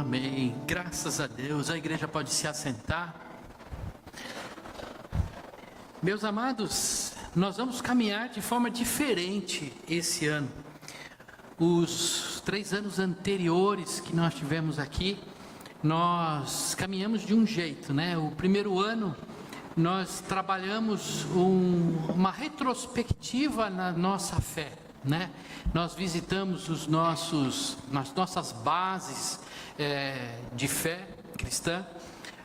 Amém. Graças a Deus. A igreja pode se assentar. Meus amados, nós vamos caminhar de forma diferente esse ano. Os 3 anos anteriores que nós tivemos aqui, nós caminhamos de um jeito, né? O primeiro ano nós trabalhamos uma retrospectiva na nossa fé, né? Nós visitamos as nossas bases de fé cristã.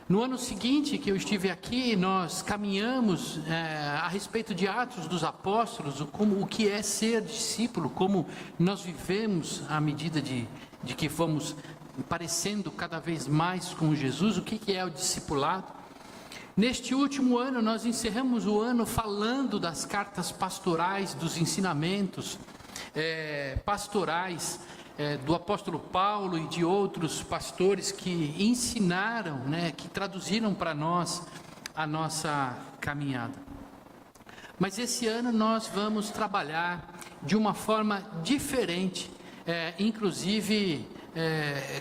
No ano seguinte que eu estive aqui, nós caminhamos a respeito de Atos dos Apóstolos, o que é ser discípulo, como nós vivemos à medida de que fomos parecendo cada vez mais com Jesus, o que é o discipulado. Neste último ano, nós encerramos o ano falando das cartas pastorais, dos ensinamentos pastorais do apóstolo Paulo e de outros pastores que ensinaram, que traduziram para nós a nossa caminhada. Mas esse ano nós vamos trabalhar de uma forma diferente, inclusive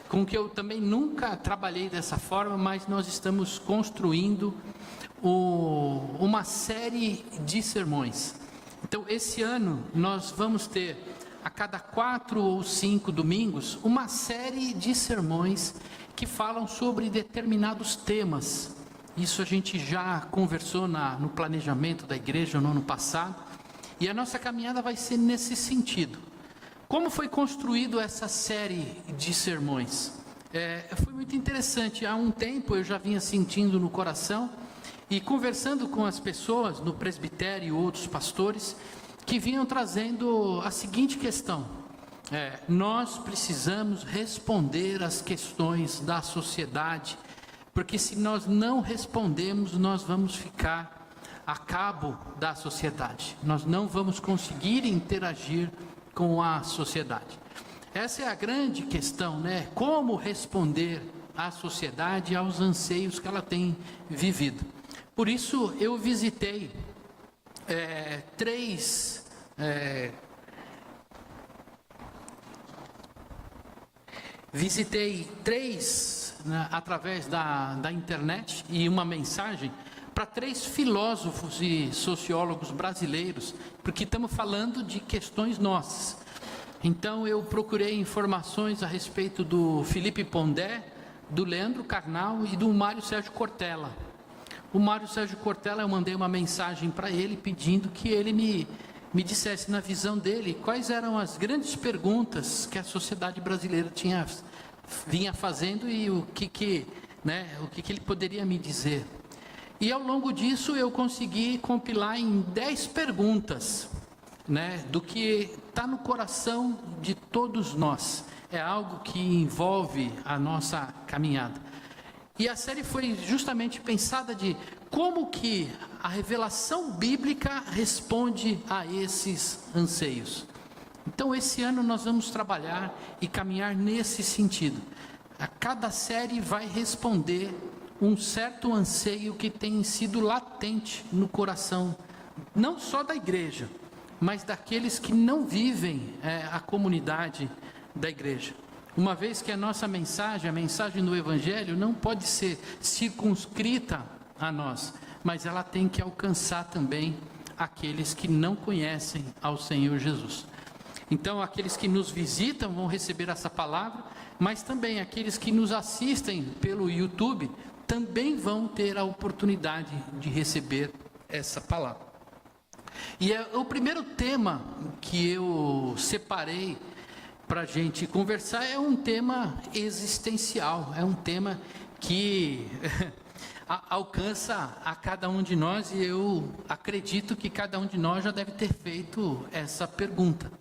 com que eu também nunca trabalhei dessa forma, mas nós estamos construindo uma série de sermões. Então esse ano nós vamos ter a cada 4 ou 5 domingos uma série de sermões que falam sobre determinados temas. Isso a gente já conversou no planejamento da igreja no ano passado, e a nossa caminhada vai ser nesse sentido. Como foi construído essa série de sermões? Foi muito interessante. Há um tempo eu já vinha sentindo no coração e conversando com as pessoas no presbitério e outros pastores que vinham trazendo a seguinte questão: nós precisamos responder às questões da sociedade, porque se nós não respondemos, nós vamos ficar a cabo da sociedade, nós não vamos conseguir interagir com a sociedade. Essa é a grande questão, como responder à sociedade e aos anseios que ela tem vivido. Por isso eu visitei três, através da internet, e uma mensagem para 3 filósofos e sociólogos brasileiros, porque estamos falando de questões nossas. Então eu procurei informações a respeito do Felipe Pondé, do Leandro Carnal e do Mário Sérgio Cortella. O Mário Sérgio Cortella, eu mandei uma mensagem para ele pedindo que ele me dissesse, na visão dele, quais eram as grandes perguntas que a sociedade brasileira vinha fazendo e o que ele poderia me dizer. E ao longo disso eu consegui compilar em 10 perguntas, do que está no coração de todos nós. É algo que envolve a nossa caminhada. E a série foi justamente pensada de como que a revelação bíblica responde a esses anseios. Então esse ano nós vamos trabalhar e caminhar nesse sentido. A cada série vai responder um certo anseio que tem sido latente no coração, não só da igreja, mas daqueles que não vivem a comunidade da igreja. Uma vez que a nossa mensagem, a mensagem do Evangelho, não pode ser circunscrita a nós, mas ela tem que alcançar também aqueles que não conhecem ao Senhor Jesus. Então aqueles que nos visitam vão receber essa palavra, mas também aqueles que nos assistem pelo YouTube também vão ter a oportunidade de receber essa palavra. E o primeiro tema que eu separei para a gente conversar é um tema existencial, é um tema que alcança a cada um de nós, e eu acredito que cada um de nós já deve ter feito essa pergunta,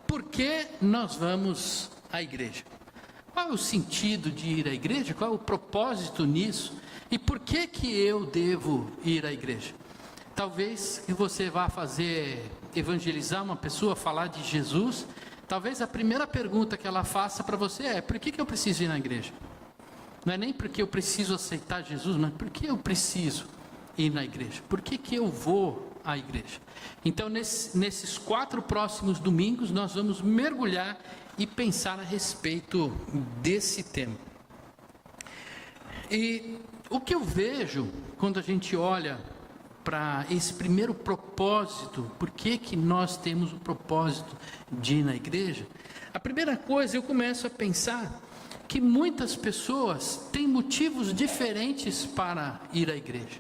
Por que nós vamos à igreja? Qual é o sentido de ir à igreja? Qual é o propósito nisso? E por que eu devo ir à igreja? Talvez que você vá evangelizar uma pessoa, falar de Jesus. Talvez a primeira pergunta que ela faça para você é: por que eu preciso ir na igreja? Não é nem porque eu preciso aceitar Jesus, mas por que eu preciso ir na igreja? Por que eu vou a igreja. Então, nesses 4 próximos domingos, nós vamos mergulhar e pensar a respeito desse tema. E o que eu vejo quando a gente olha para esse primeiro propósito, por que nós temos o propósito de ir na igreja? A primeira coisa, eu começo a pensar que muitas pessoas têm motivos diferentes para ir à igreja.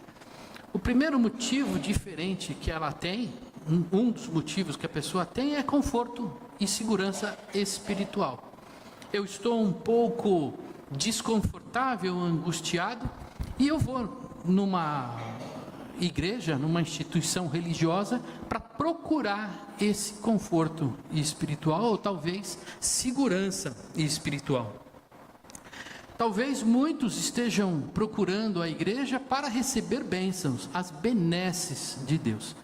O primeiro motivo diferente que ela tem, um dos motivos que a pessoa tem, é conforto e segurança espiritual. Eu estou um pouco desconfortável, angustiado, e eu vou numa igreja, numa instituição religiosa, para procurar esse conforto espiritual, ou talvez segurança espiritual. Talvez muitos estejam procurando a igreja para receber bênçãos, as benesses de Deus.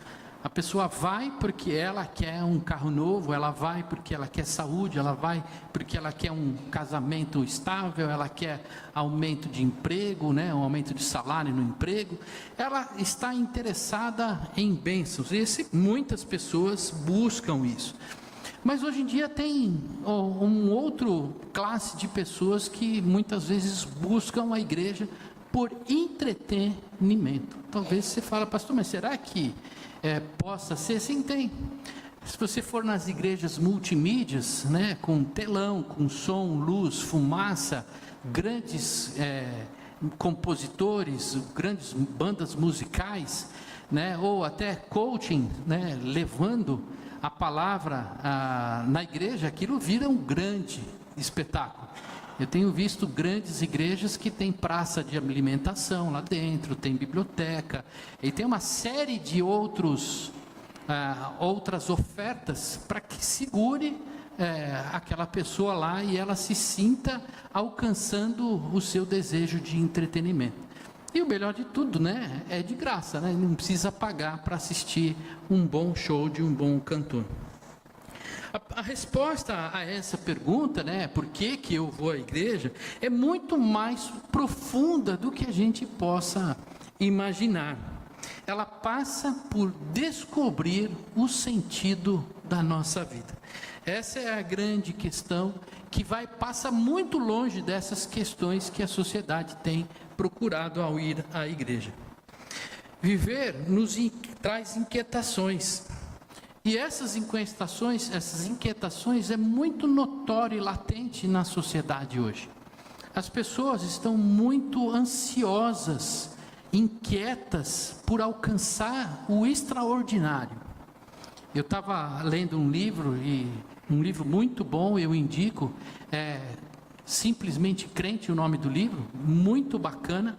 A pessoa vai porque ela quer um carro novo, ela vai porque ela quer saúde, ela vai porque ela quer um casamento estável, ela quer aumento de emprego, né, um aumento de salário no emprego. Ela está interessada em bênçãos, muitas pessoas buscam isso. Mas hoje em dia tem um outro classe de pessoas que muitas vezes buscam a igreja por entretenimento. Talvez você fale, pastor, mas será que possa ser? Sim, tem. Se você for nas igrejas multimídias, né, com telão, com som, luz, fumaça, grandes compositores, grandes bandas musicais, né, ou até coaching, né, levando a palavra na igreja, aquilo vira um grande espetáculo. Eu tenho visto grandes igrejas que tem praça de alimentação lá dentro, tem biblioteca, e tem uma série de outras ofertas para que segure aquela pessoa lá e ela se sinta alcançando o seu desejo de entretenimento. E o melhor de tudo, né, é de graça, né? Não precisa pagar para assistir um bom show de um bom cantor. A resposta a essa pergunta, né, por que eu vou à igreja, é muito mais profunda do que a gente possa imaginar. Ela passa por descobrir o sentido da nossa vida. Essa é a grande questão que passa muito longe dessas questões que a sociedade tem procurado ao ir à igreja. Viver nos traz inquietações. E essas inquietações é muito notório e latente na sociedade hoje. As pessoas estão muito ansiosas, inquietas por alcançar o extraordinário. Eu estava lendo um livro muito bom, eu indico, Simplesmente Crente, o nome do livro, muito bacana.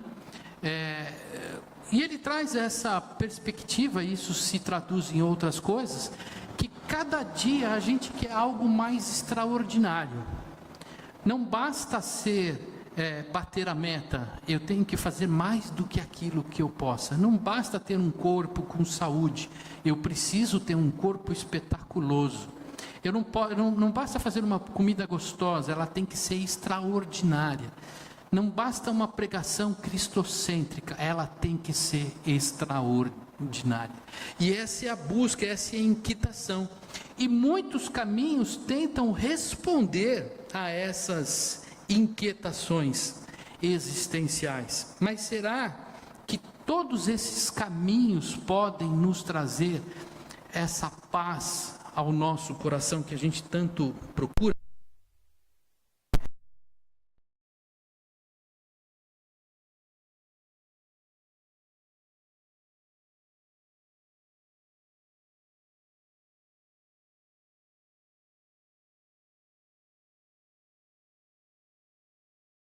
E ele traz essa perspectiva, e isso se traduz em outras coisas, que cada dia a gente quer algo mais extraordinário. Não basta bater a meta, eu tenho que fazer mais do que aquilo que eu possa. Não basta ter um corpo com saúde, eu preciso ter um corpo espetaculoso. Não basta fazer uma comida gostosa, ela tem que ser extraordinária. Não basta uma pregação cristocêntrica, ela tem que ser extraordinária. E essa é a busca, essa é a inquietação. E muitos caminhos tentam responder a essas inquietações existenciais. Mas será que todos esses caminhos podem nos trazer essa paz ao nosso coração que a gente tanto procura?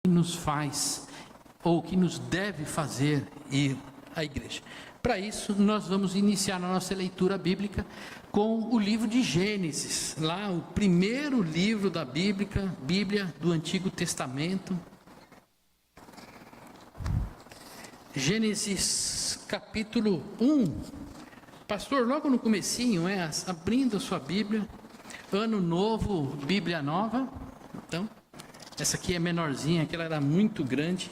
Nos faz, ou que nos deve fazer ir à igreja. Para isso, nós vamos iniciar a nossa leitura bíblica com o livro de Gênesis, lá o primeiro livro da Bíblia do Antigo Testamento. Gênesis capítulo 1. Pastor, logo no comecinho, abrindo a sua Bíblia, ano novo, Bíblia nova. Então, essa aqui é menorzinha, aquela era muito grande.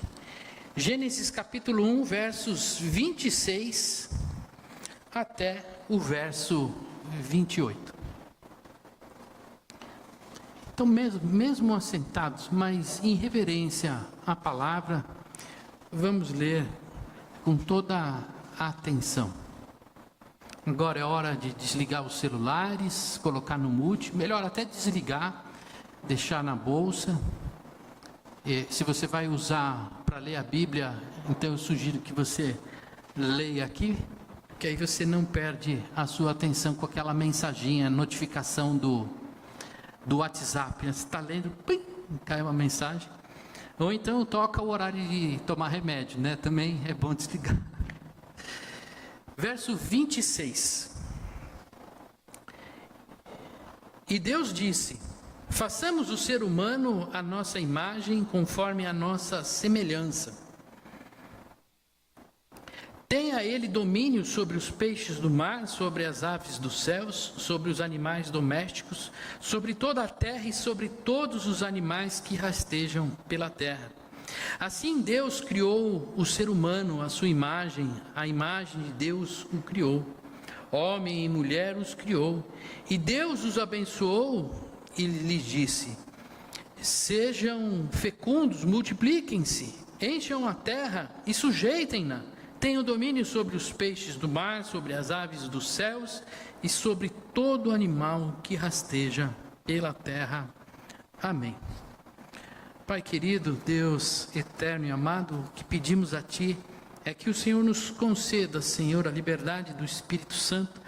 Gênesis capítulo 1, versos 26 até o verso 28. Então, mesmo assentados, mas em reverência à palavra, vamos ler com toda a atenção. Agora é hora de desligar os celulares, colocar no mute, melhor até desligar, deixar na bolsa. Se você vai usar para ler a Bíblia, então eu sugiro que você leia aqui, que aí você não perde a sua atenção com aquela mensaginha, notificação do WhatsApp. Você está lendo, pim, cai uma mensagem. Ou então toca o horário de tomar remédio, né? Também é bom desligar. Verso 26. E Deus disse: façamos o ser humano à nossa imagem, conforme a nossa semelhança. Tenha ele domínio sobre os peixes do mar, sobre as aves dos céus, sobre os animais domésticos, sobre toda a terra e sobre todos os animais que rastejam pela terra. Assim Deus criou o ser humano à sua imagem, a imagem de Deus o criou. Homem e mulher os criou. E Deus os abençoou e lhes disse: sejam fecundos, multipliquem-se, encham a terra e sujeitem-na. Tenham domínio sobre os peixes do mar, sobre as aves dos céus e sobre todo animal que rasteja pela terra. Amém. Pai querido, Deus eterno e amado, o que pedimos a Ti é que o Senhor nos conceda, Senhor, a liberdade do Espírito Santo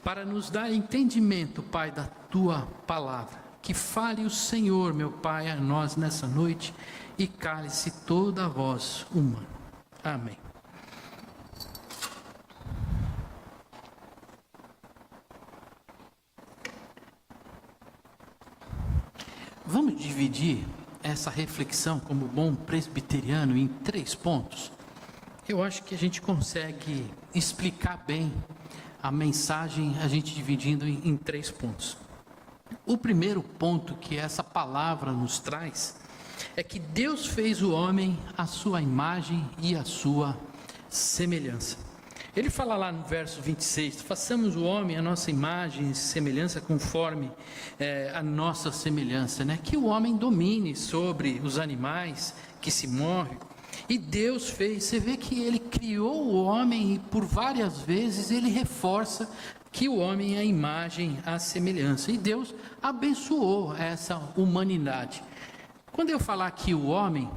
para nos dar entendimento, Pai, da Tua palavra. Que fale o Senhor, meu Pai, a nós nessa noite e cale-se toda a voz humana. Amém. Vamos dividir essa reflexão como bom presbiteriano em 3 pontos. Eu acho que a gente consegue explicar bem a mensagem, a gente dividindo em 3 pontos. O primeiro ponto que essa palavra nos traz é que Deus fez o homem à sua imagem e à sua semelhança. Ele fala lá no verso 26, façamos o homem à nossa imagem e semelhança conforme a nossa semelhança, né? Que o homem domine sobre os animais que se movem. E Deus fez, você vê que ele criou o homem e por várias vezes ele reforça que o homem é a imagem, a semelhança. E Deus abençoou essa humanidade. Quando eu falar aqui o homem,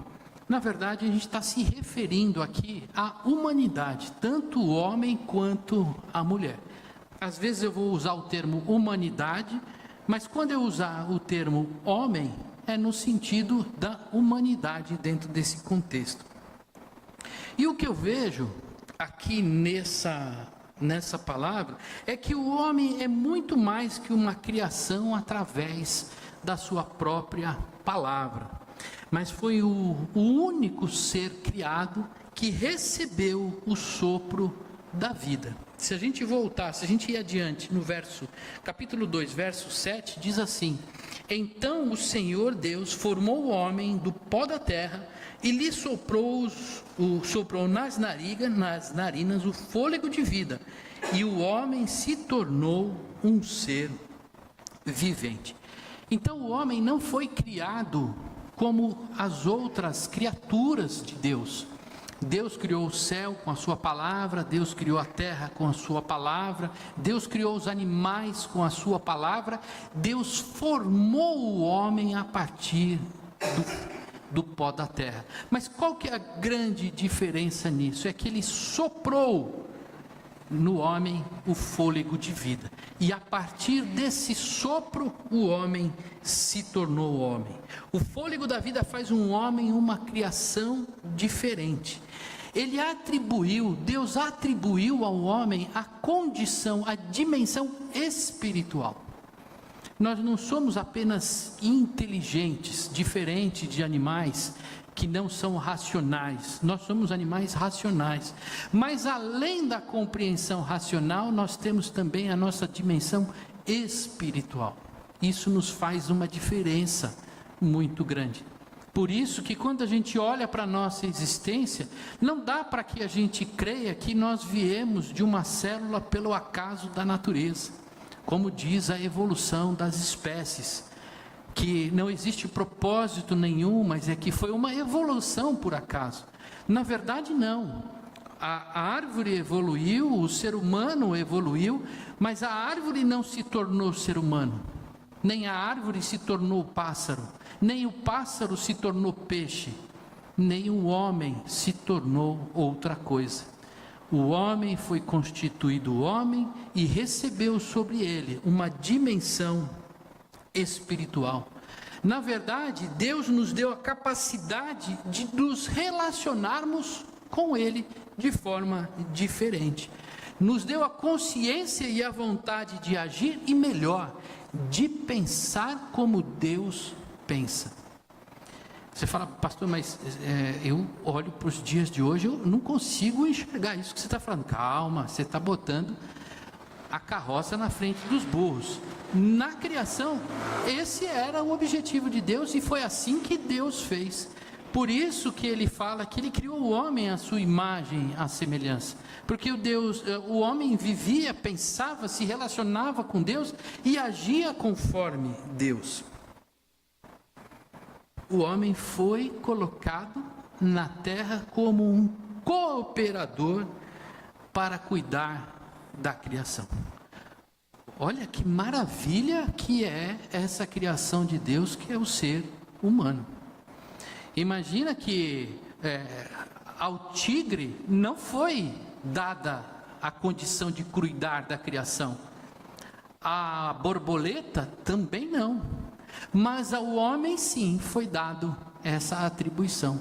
na verdade, a gente está se referindo aqui à humanidade, tanto o homem quanto a mulher. Às vezes eu vou usar o termo humanidade, mas quando eu usar o termo homem, é no sentido da humanidade dentro desse contexto. E o que eu vejo aqui nessa palavra é que o homem é muito mais que uma criação através da sua própria palavra. Mas foi o único ser criado que recebeu o sopro da vida. Se a gente voltar, se a gente ir adiante no capítulo 2, verso 7, diz assim: então o Senhor Deus formou o homem do pó da terra e lhe soprou nas narinas o fôlego de vida, e o homem se tornou um ser vivente. Então o homem não foi criado como as outras criaturas de Deus. Deus criou o céu com a sua palavra, Deus criou a terra com a sua palavra, Deus criou os animais com a sua palavra, Deus formou o homem a partir do pó da terra. Mas qual que é a grande diferença nisso? É que ele soprou no homem o fôlego de vida, e a partir desse sopro o homem se tornou homem. O fôlego da vida faz um homem uma criação diferente. Deus atribuiu ao homem a condição, a dimensão espiritual. Nós não somos apenas inteligentes, diferente de animais que não são racionais. Nós somos animais racionais. Mas além da compreensão racional, nós temos também a nossa dimensão espiritual. Isso nos faz uma diferença muito grande. Por isso que quando a gente olha para a nossa existência, não dá para que a gente creia que nós viemos de uma célula pelo acaso da natureza, como diz a evolução das espécies, que não existe propósito nenhum, mas é que foi uma evolução por acaso. Na verdade, não. A árvore evoluiu, o ser humano evoluiu, mas a árvore não se tornou ser humano, nem a árvore se tornou pássaro, nem o pássaro se tornou peixe, nem o homem se tornou outra coisa. O homem foi constituído homem e recebeu sobre ele uma dimensão espiritual. Na verdade, Deus nos deu a capacidade de nos relacionarmos com Ele de forma diferente. Nos deu a consciência e a vontade de agir e, melhor, de pensar como Deus pensa. Você fala, pastor, mas eu olho para os dias de hoje, eu não consigo enxergar isso que você está falando. Calma, você está botando a carroça na frente dos burros. Na criação, esse era o objetivo de Deus e foi assim que Deus fez. Por isso que ele fala que ele criou o homem à sua imagem, à semelhança. Porque o homem vivia, pensava, se relacionava com Deus e agia conforme Deus. O homem foi colocado na terra como um cooperador para cuidar da criação. Olha que maravilha que é essa criação de Deus, que é o ser humano. Imagina que ao tigre não foi dada a condição de cuidar da criação. A borboleta também não. Mas ao homem sim foi dado essa atribuição.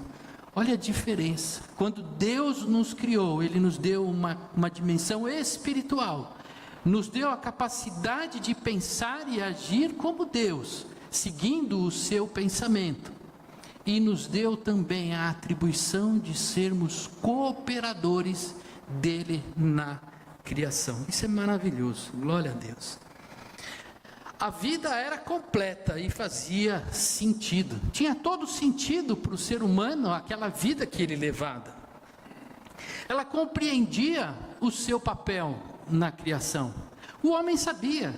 Olha a diferença. Quando Deus nos criou, Ele nos deu uma dimensão espiritual. Nos deu a capacidade de pensar e agir como Deus, seguindo o seu pensamento. E nos deu também a atribuição de sermos cooperadores dele na criação. Isso é maravilhoso, glória a Deus. A vida era completa e fazia sentido. Tinha todo sentido para o ser humano aquela vida que ele levava. Ela compreendia o seu papel na criação. O homem sabia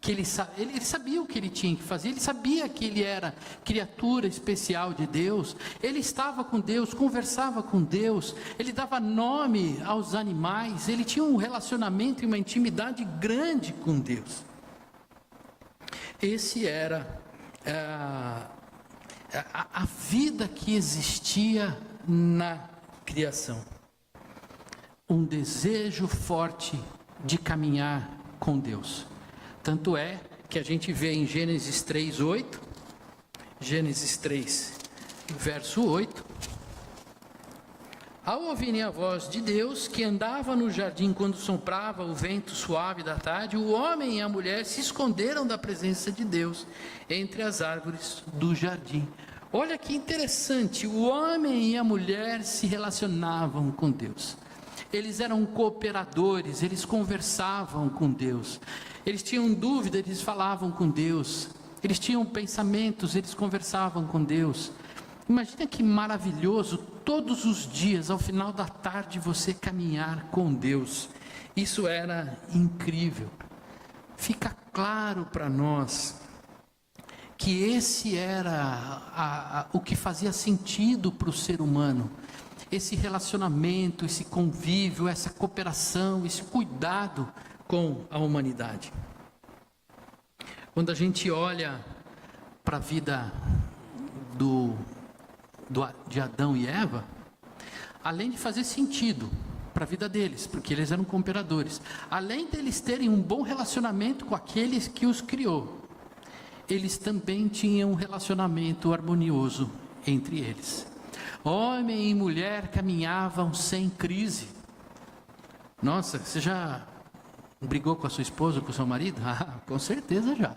que ele sabia o que ele tinha que fazer, ele sabia que ele era criatura especial de Deus, ele estava com Deus, conversava com Deus, ele dava nome aos animais, ele tinha um relacionamento e uma intimidade grande com Deus. Esse era a vida que existia na criação. Um desejo forte de caminhar com Deus. Tanto é que a gente vê em Gênesis 3:8, Gênesis 3, verso 8. Ao ouvirem a voz de Deus, que andava no jardim quando soprava o vento suave da tarde, o homem e a mulher se esconderam da presença de Deus entre as árvores do jardim. Olha que interessante, o homem e a mulher se relacionavam com Deus. Eles eram cooperadores, eles conversavam com Deus. Eles tinham dúvida, eles falavam com Deus. Eles tinham pensamentos, eles conversavam com Deus. Imagina que maravilhoso, todos os dias, ao final da tarde, você caminhar com Deus. Isso era incrível. Fica claro para nós que esse era o que fazia sentido para o ser humano. Esse relacionamento, esse convívio, essa cooperação, esse cuidado com a humanidade. Quando a gente olha para a vida de Adão e Eva, além de fazer sentido para a vida deles, porque eles eram cooperadores, além deles terem um bom relacionamento com aqueles que os criou, eles também tinham um relacionamento harmonioso entre eles. Homem e mulher caminhavam sem crise. Nossa, você já brigou com a sua esposa, com o seu marido? Ah, com certeza já.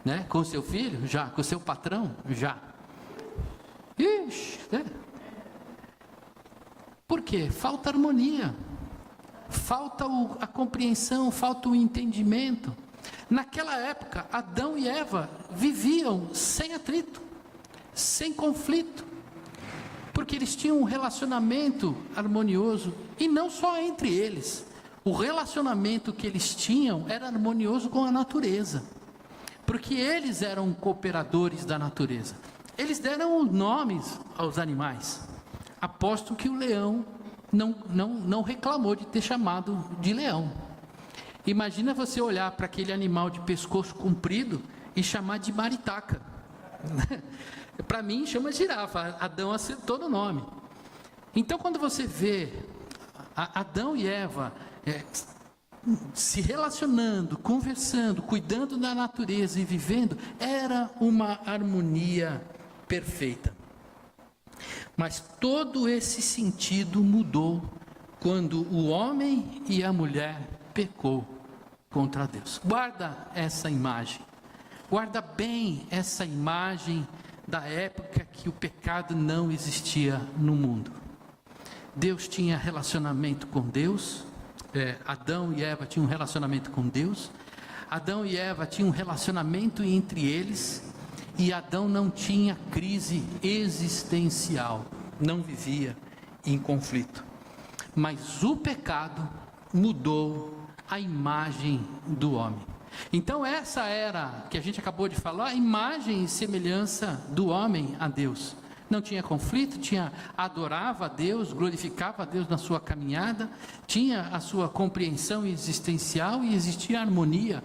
Né? Com o seu filho? Já. Com o seu patrão? Já. Ixi, né? Por quê? Falta harmonia, falta a compreensão, falta o entendimento. Naquela época, Adão e Eva viviam sem atrito, sem conflito, porque eles tinham um relacionamento harmonioso, e não só entre eles, o relacionamento que eles tinham era harmonioso com a natureza, porque eles eram cooperadores da natureza. Eles deram nomes aos animais. Aposto que o leão não reclamou de ter chamado de leão. Imagina você olhar para aquele animal de pescoço comprido e chamar de maritaca. Para mim chama girafa. Adão acertou no nome. Então quando você vê Adão e Eva se relacionando, conversando, cuidando da natureza e vivendo, era uma harmonia perfeita. Mas todo esse sentido mudou quando o homem e a mulher pecou contra Deus. Guarda essa imagem. Guarda bem essa imagem da época que o pecado não existia no mundo. Deus tinha relacionamento com Deus. Adão e Eva tinham um relacionamento com Deus. Adão e Eva tinham um relacionamento entre eles. E Adão não tinha crise existencial, não vivia em conflito. Mas o pecado mudou a imagem do homem. Então essa era, que a gente acabou de falar, a imagem e semelhança do homem a Deus. Não tinha conflito, adorava a Deus, glorificava a Deus na sua caminhada, tinha a sua compreensão existencial e existia harmonia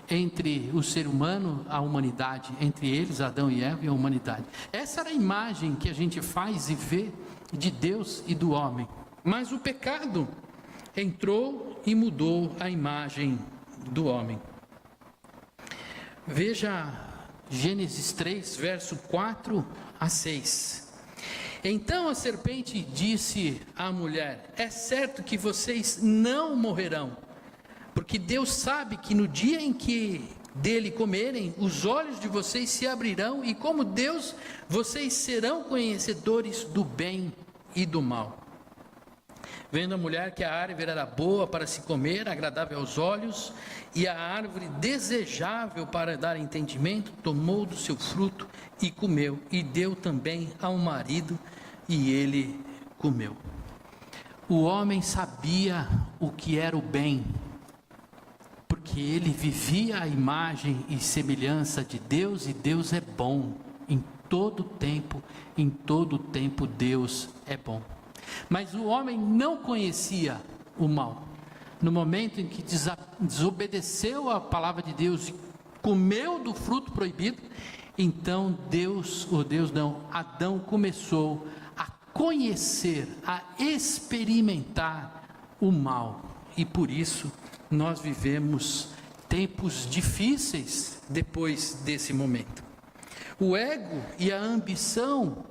entre o ser humano, a humanidade, entre eles, Adão e Eva e a humanidade. Essa era a imagem que a gente faz e vê de Deus e do homem. Mas o pecado entrou e mudou a imagem do homem. Veja Gênesis 3, verso 4 a 6. Então a serpente disse à mulher: é certo que vocês não morrerão, porque Deus sabe que no dia em que dele comerem, os olhos de vocês se abrirão, e como Deus, vocês serão conhecedores do bem e do mal. Vendo a mulher que a árvore era boa para se comer, agradável aos olhos, e a árvore desejável para dar entendimento, tomou do seu fruto e comeu, e deu também ao marido, e ele comeu. O homem sabia o que era o bem, porque ele vivia a imagem e semelhança de Deus, e Deus é bom em todo tempo Deus é bom. Mas o homem não conhecia o mal. No momento em que desobedeceu a palavra de Deus e comeu do fruto proibido, então Adão começou a conhecer, a experimentar o mal, e por isso nós vivemos tempos difíceis depois desse momento. O ego e a ambição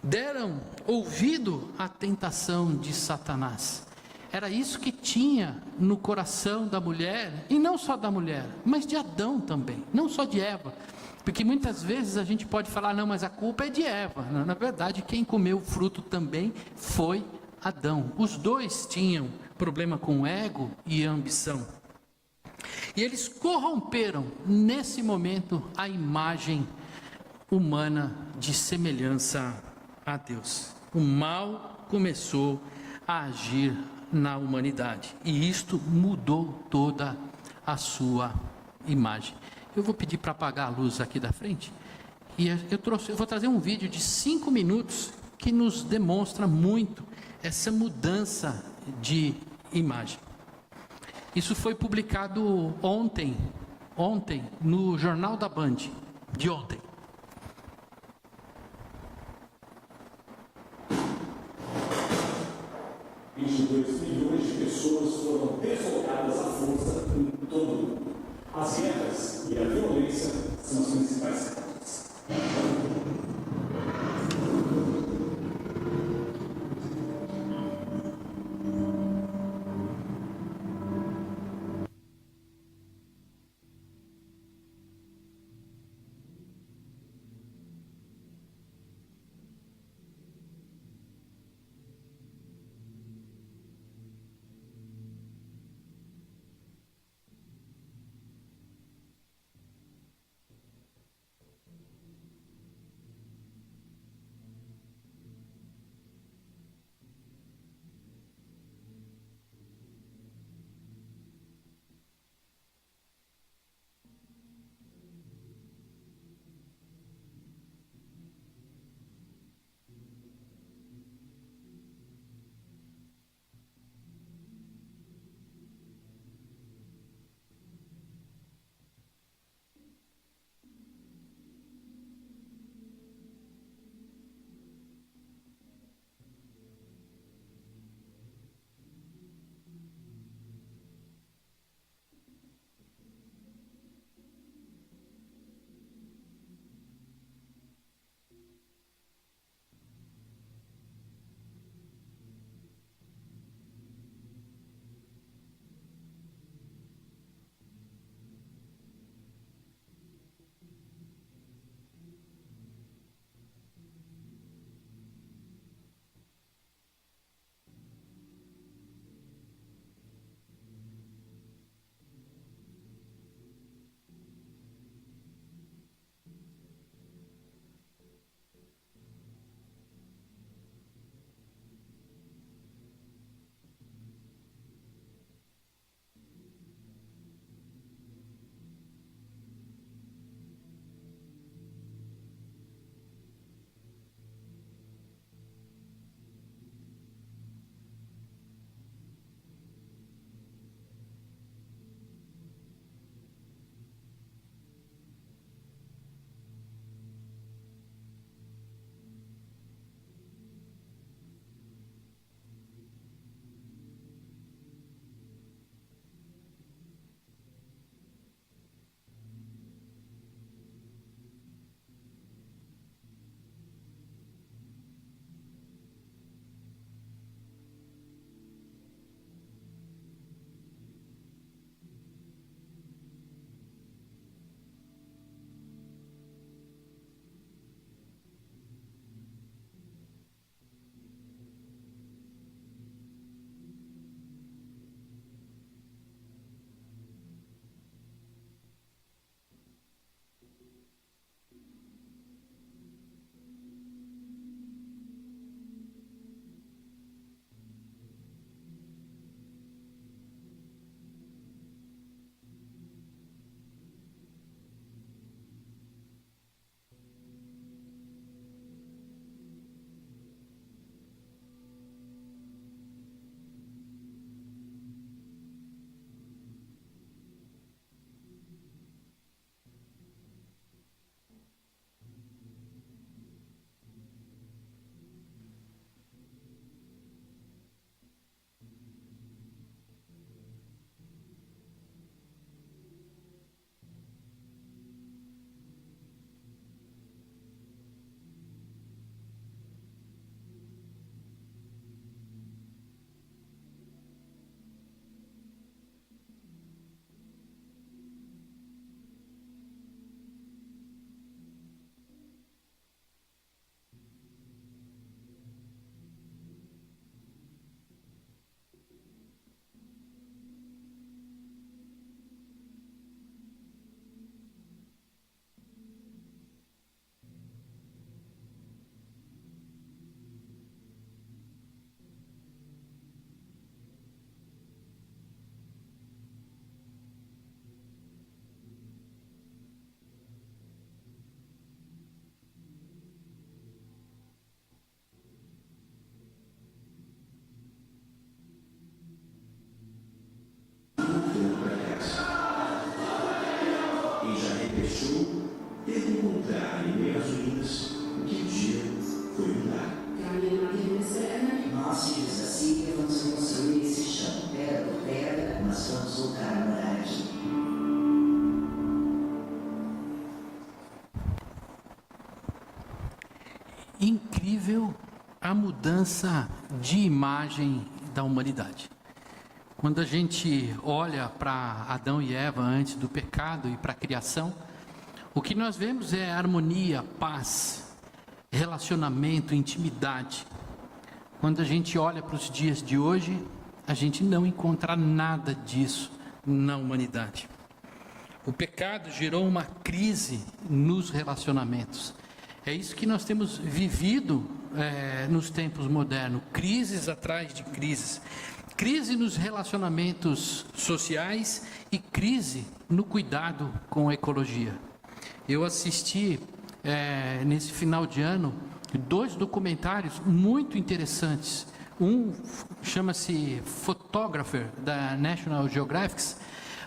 deram ouvido à tentação de Satanás. Era isso que tinha no coração da mulher, e não só da mulher, mas de Adão também, não só de Eva, porque muitas vezes a gente pode falar, não, mas a culpa é de Eva. Não, na verdade, quem comeu o fruto também foi Adão. Os dois tinham problema com ego e ambição. E eles corromperam, nesse momento, a imagem humana de semelhança a Deus. O mal começou a agir na humanidade, e isto mudou toda a sua imagem. Eu vou pedir para apagar a luz aqui da frente, e eu vou trazer um vídeo de 5 minutos que nos demonstra muito essa mudança de imagem. Isso foi publicado ontem no Jornal da Band, de ontem. E 22 milhões de pessoas foram deslocadas à força em todo o mundo. As guerras e a violência são as principais causas. incrível a mudança de imagem da humanidade. Quando a gente olha para Adão e Eva antes do pecado e para a criação, o que nós vemos é harmonia, paz, relacionamento, intimidade. Quando a gente olha para os dias de hoje, a gente não encontra nada disso na humanidade. O pecado gerou uma crise nos relacionamentos. É isso que nós temos vivido nos tempos modernos, crises atrás de crises. Crise nos relacionamentos sociais e crise no cuidado com a ecologia. Eu assisti nesse final de ano 2 documentários muito interessantes. Um chama-se Photographer, da National Geographic,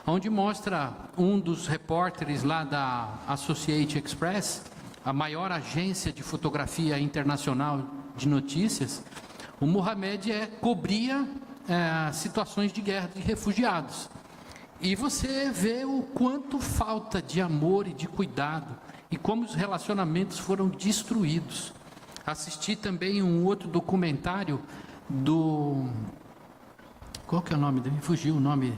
onde mostra um dos repórteres lá da Associated Press, a maior agência de fotografia internacional de notícias. O Mohamed cobria situações de guerra de refugiados. E você vê o quanto falta de amor e de cuidado, e como os relacionamentos foram destruídos. Assisti também um outro documentário do... Qual que é o nome? Me fugiu o nome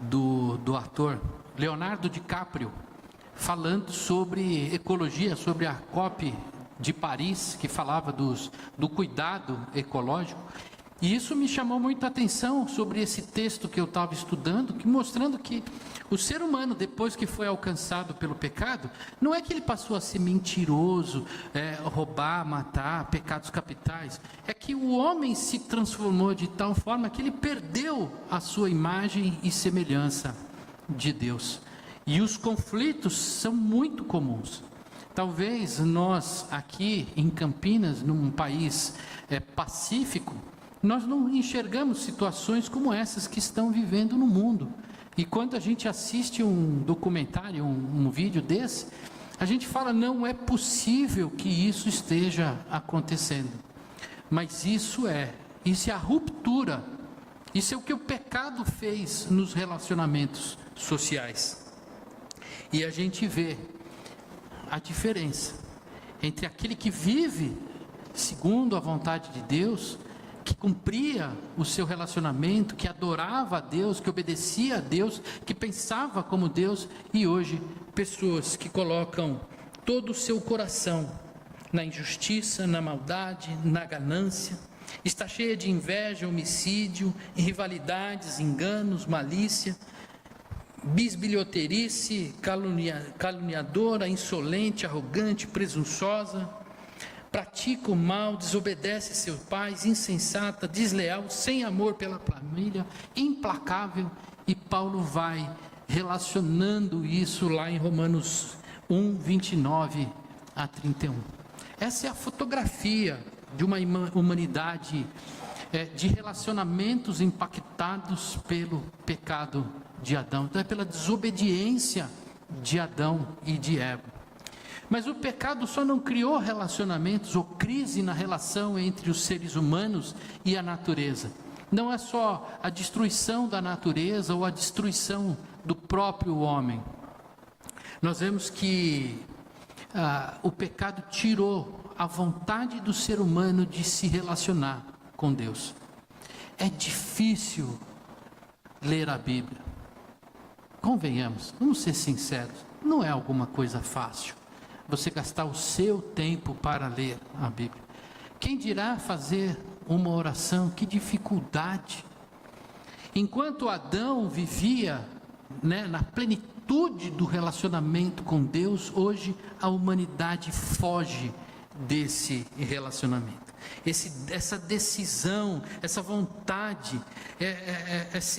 do ator. Leonardo DiCaprio, falando sobre ecologia, sobre a COP de Paris, que falava do cuidado ecológico. E isso me chamou muita atenção sobre esse texto que eu estava estudando, mostrando que o ser humano, depois que foi alcançado pelo pecado, não é que ele passou a ser mentiroso, roubar, matar, pecados capitais. É que o homem se transformou de tal forma que ele perdeu a sua imagem e semelhança de Deus. E os conflitos são muito comuns. Talvez nós aqui em Campinas, num país pacífico, nós não enxergamos situações como essas que estão vivendo no mundo. E quando a gente assiste um documentário, um vídeo desse, a gente fala, não é possível que isso esteja acontecendo. Mas isso é a ruptura, isso é o que o pecado fez nos relacionamentos sociais. E a gente vê a diferença entre aquele que vive segundo a vontade de Deus, que cumpria o seu relacionamento, que adorava a Deus, que obedecia a Deus, que pensava como Deus, e hoje pessoas que colocam todo o seu coração na injustiça, na maldade, na ganância, está cheia de inveja, homicídio, rivalidades, enganos, malícia, bisbilhoterice, caluniadora, insolente, arrogante, presunçosa, pratica o mal, desobedece seus pais, insensata, desleal, sem amor pela família, implacável. E Paulo vai relacionando isso lá em Romanos 1, 29 a 31. Essa é a fotografia de uma humanidade de relacionamentos impactados pelo pecado de Adão, então é pela desobediência de Adão e de Eva. Mas o pecado só não criou relacionamentos ou crise na relação entre os seres humanos e a natureza. Não é só a destruição da natureza ou a destruição do próprio homem. Nós vemos que o pecado tirou a vontade do ser humano de se relacionar com Deus. É difícil ler a Bíblia. Convenhamos, vamos ser sinceros, não é alguma coisa fácil você gastar o seu tempo para ler a Bíblia. Quem dirá fazer uma oração? Que dificuldade! Enquanto Adão vivia na plenitude do relacionamento com Deus, hoje a humanidade foge desse relacionamento. Essa decisão, essa vontade,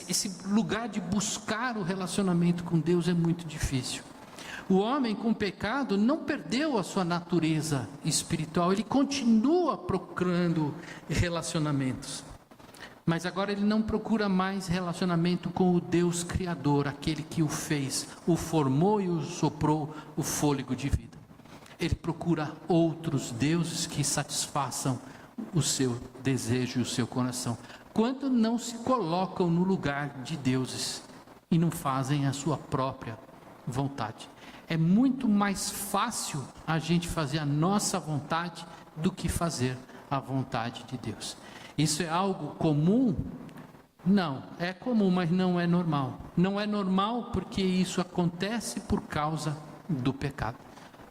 esse lugar de buscar o relacionamento com Deus é muito difícil. O homem com pecado não perdeu a sua natureza espiritual, ele continua procurando relacionamentos. Mas agora ele não procura mais relacionamento com o Deus Criador, aquele que o fez, o formou e o soprou o fôlego de vida. Ele procura outros deuses que satisfaçam o seu desejo e o seu coração. Quando não se colocam no lugar de deuses e não fazem a sua própria vontade. É muito mais fácil a gente fazer a nossa vontade do que fazer a vontade de Deus. Isso é algo comum? Não, é comum, mas não é normal. Não é normal porque isso acontece por causa do pecado.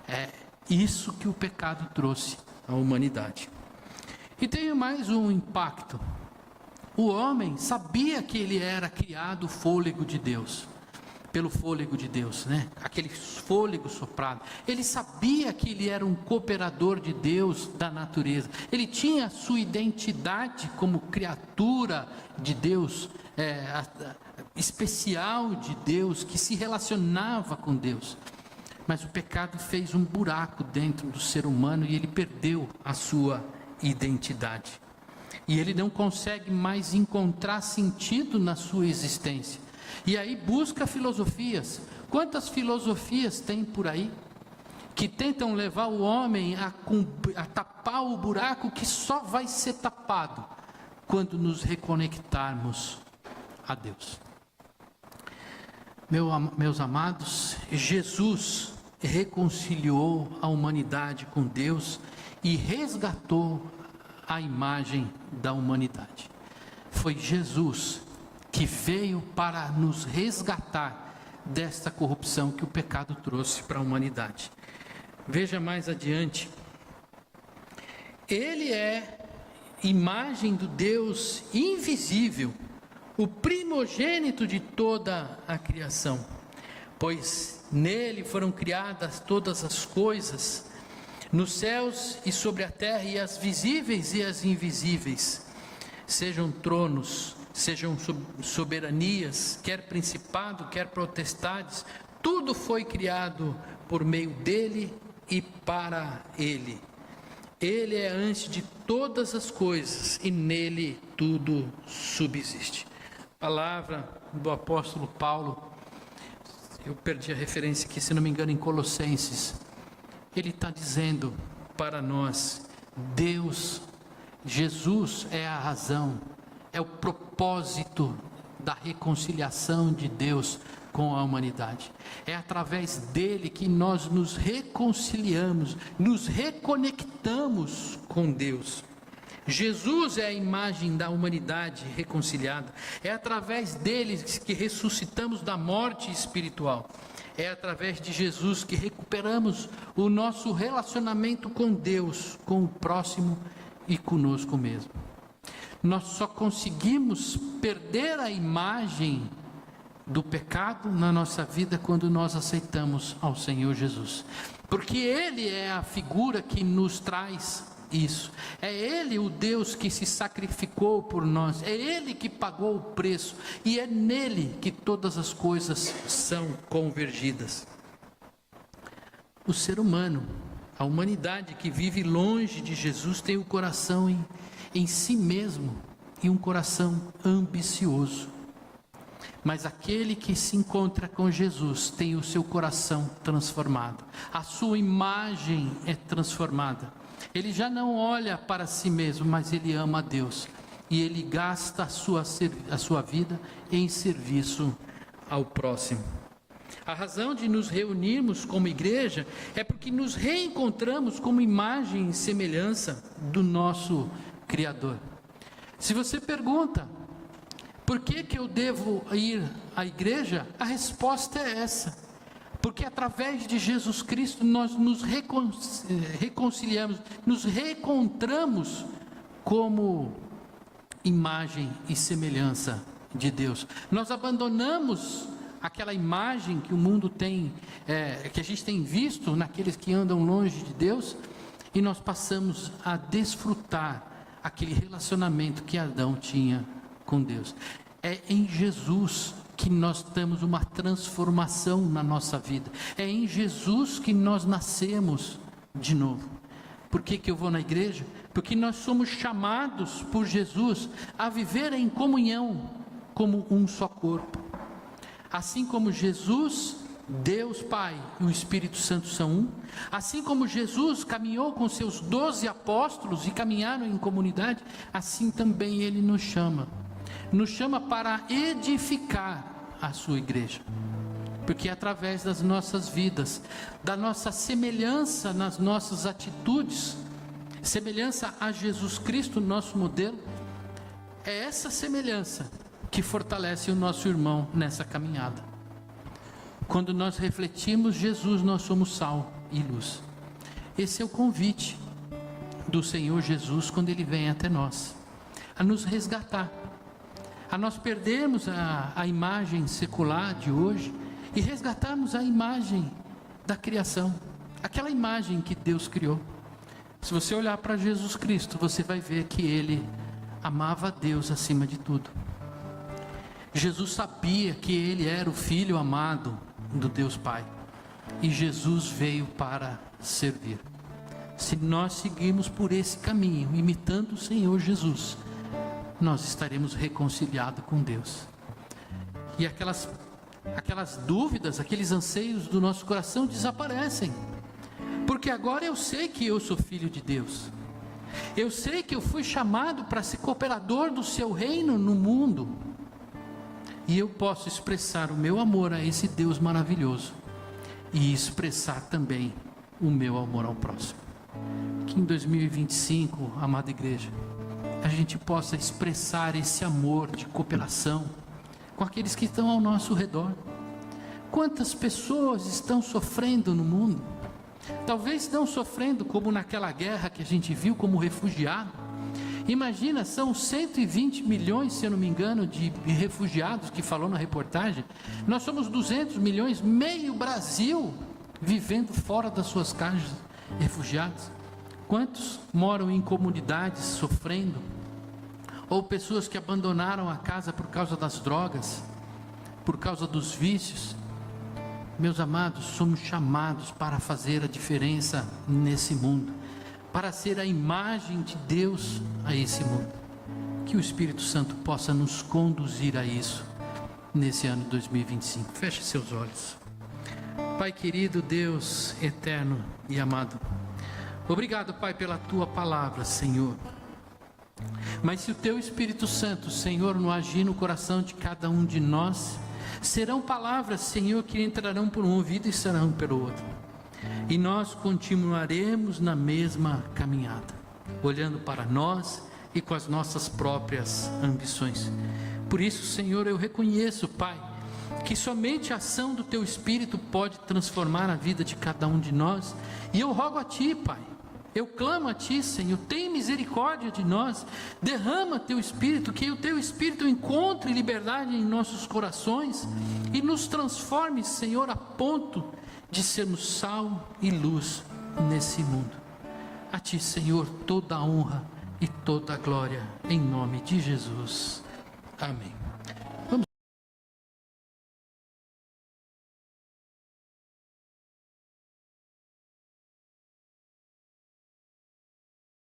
É isso que o pecado trouxe à humanidade. E tem mais um impacto. O homem sabia que ele era criado fôlego de Deus, pelo fôlego de Deus, né? Aquele fôlego soprado. Ele sabia que ele era um cooperador de Deus, da natureza. Ele tinha a sua identidade como criatura de Deus, especial de Deus, que se relacionava com Deus. Mas o pecado fez um buraco dentro do ser humano e ele perdeu a sua identidade. E ele não consegue mais encontrar sentido na sua existência. E aí busca filosofias. Quantas filosofias tem por aí que tentam levar o homem a tapar o buraco que só vai ser tapado quando nos reconectarmos a Deus? Meus amados, Jesus reconciliou a humanidade com Deus e resgatou a imagem da humanidade. Foi Jesus que veio para nos resgatar desta corrupção que o pecado trouxe para a humanidade. Veja mais adiante. Ele é imagem do Deus invisível, o primogênito de toda a criação, pois nele foram criadas todas as coisas, nos céus e sobre a terra, e as visíveis e as invisíveis, sejam tronos, sejam soberanias, quer principado, quer potestades, tudo foi criado por meio dele e para ele. Ele é antes de todas as coisas e nele tudo subsiste. Palavra do apóstolo Paulo, eu perdi a referência aqui, se não me engano, em Colossenses. Ele está dizendo para nós, Deus, Jesus é a razão, é o propósito da reconciliação de Deus com a humanidade. É através dele que nós nos reconciliamos, nos reconectamos com Deus. Jesus é a imagem da humanidade reconciliada. É através dele que ressuscitamos da morte espiritual. É através de Jesus que recuperamos o nosso relacionamento com Deus, com o próximo e conosco mesmo. Nós só conseguimos perder a imagem do pecado na nossa vida quando nós aceitamos ao Senhor Jesus. Porque Ele é a figura que nos traz isso. É Ele o Deus que se sacrificou por nós. É Ele que pagou o preço. E é nele que todas as coisas são convergidas. O ser humano, a humanidade que vive longe de Jesus, tem o coração em si mesmo e um coração ambicioso. Mas aquele que se encontra com Jesus tem o seu coração transformado. A sua imagem é transformada. Ele já não olha para si mesmo, mas ele ama a Deus. E ele gasta a sua vida em serviço ao próximo. A razão de nos reunirmos como igreja é porque nos reencontramos como imagem e semelhança do nosso Criador. Se você pergunta, por que eu devo ir à igreja? A resposta é essa. Porque através de Jesus Cristo nós nos reconciliamos, nos reencontramos como imagem e semelhança de Deus. Nós abandonamos aquela imagem que o mundo tem, que a gente tem visto naqueles que andam longe de Deus, e nós passamos a desfrutar aquele relacionamento que Adão tinha com Deus. É em Jesus que nós temos uma transformação na nossa vida. É em Jesus que nós nascemos de novo. Por que eu vou na igreja? Porque nós somos chamados por Jesus a viver em comunhão como um só corpo. Assim como Jesus, Deus Pai e o Espírito Santo são um, assim como Jesus caminhou com seus 12 apóstolos e caminharam em comunidade, assim também Ele nos chama para edificar a sua igreja, porque através das nossas vidas, da nossa semelhança nas nossas atitudes, semelhança a Jesus Cristo, nosso modelo. É essa semelhança que fortalece o nosso irmão nessa caminhada. Quando nós refletimos Jesus, nós somos sal e luz. Esse é o convite do Senhor Jesus quando Ele vem até nós, a nos resgatar, a nós perdermos a imagem secular de hoje e resgatarmos a imagem da criação, aquela imagem que Deus criou. Se você olhar para Jesus Cristo, você vai ver que Ele amava a Deus acima de tudo. Jesus sabia que Ele era o Filho amado do Deus Pai, e Jesus veio para servir. Se nós seguirmos por esse caminho, imitando o Senhor Jesus, nós estaremos reconciliados com Deus. E aquelas dúvidas, aqueles anseios do nosso coração desaparecem, porque agora eu sei que eu sou filho de Deus. Eu sei que eu fui chamado para ser cooperador do seu reino no mundo, e eu posso expressar o meu amor a esse Deus maravilhoso e expressar também o meu amor ao próximo. Que em 2025, amada igreja, a gente possa expressar esse amor de cooperação com aqueles que estão ao nosso redor. Quantas pessoas estão sofrendo no mundo? Talvez não sofrendo como naquela guerra que a gente viu como refugiado. Imagina, são 120 milhões, se eu não me engano, de refugiados que falou na reportagem. Nós somos 200 milhões, meio Brasil vivendo fora das suas casas, refugiados. Quantos moram em comunidades sofrendo? Ou pessoas que abandonaram a casa por causa das drogas, por causa dos vícios. Meus amados, somos chamados para fazer a diferença nesse mundo, para ser a imagem de Deus a esse mundo. Que o Espírito Santo possa nos conduzir a isso nesse ano 2025. Feche seus olhos. Pai querido, Deus eterno e amado, obrigado, Pai, pela Tua palavra, Senhor. Mas se o Teu Espírito Santo, Senhor, não agir no coração de cada um de nós, serão palavras, Senhor, que entrarão por um ouvido e sairão pelo outro. E nós continuaremos na mesma caminhada, olhando para nós e com as nossas próprias ambições. Por isso, Senhor, eu reconheço, Pai, que somente a ação do Teu Espírito pode transformar a vida de cada um de nós. E eu rogo a Ti, Pai, eu clamo a Ti, Senhor, tem misericórdia de nós, derrama Teu Espírito, que o Teu Espírito encontre liberdade em nossos corações e nos transforme, Senhor, a ponto de sermos sal e luz nesse mundo. A Ti, Senhor, toda a honra e toda a glória, em nome de Jesus. Amém.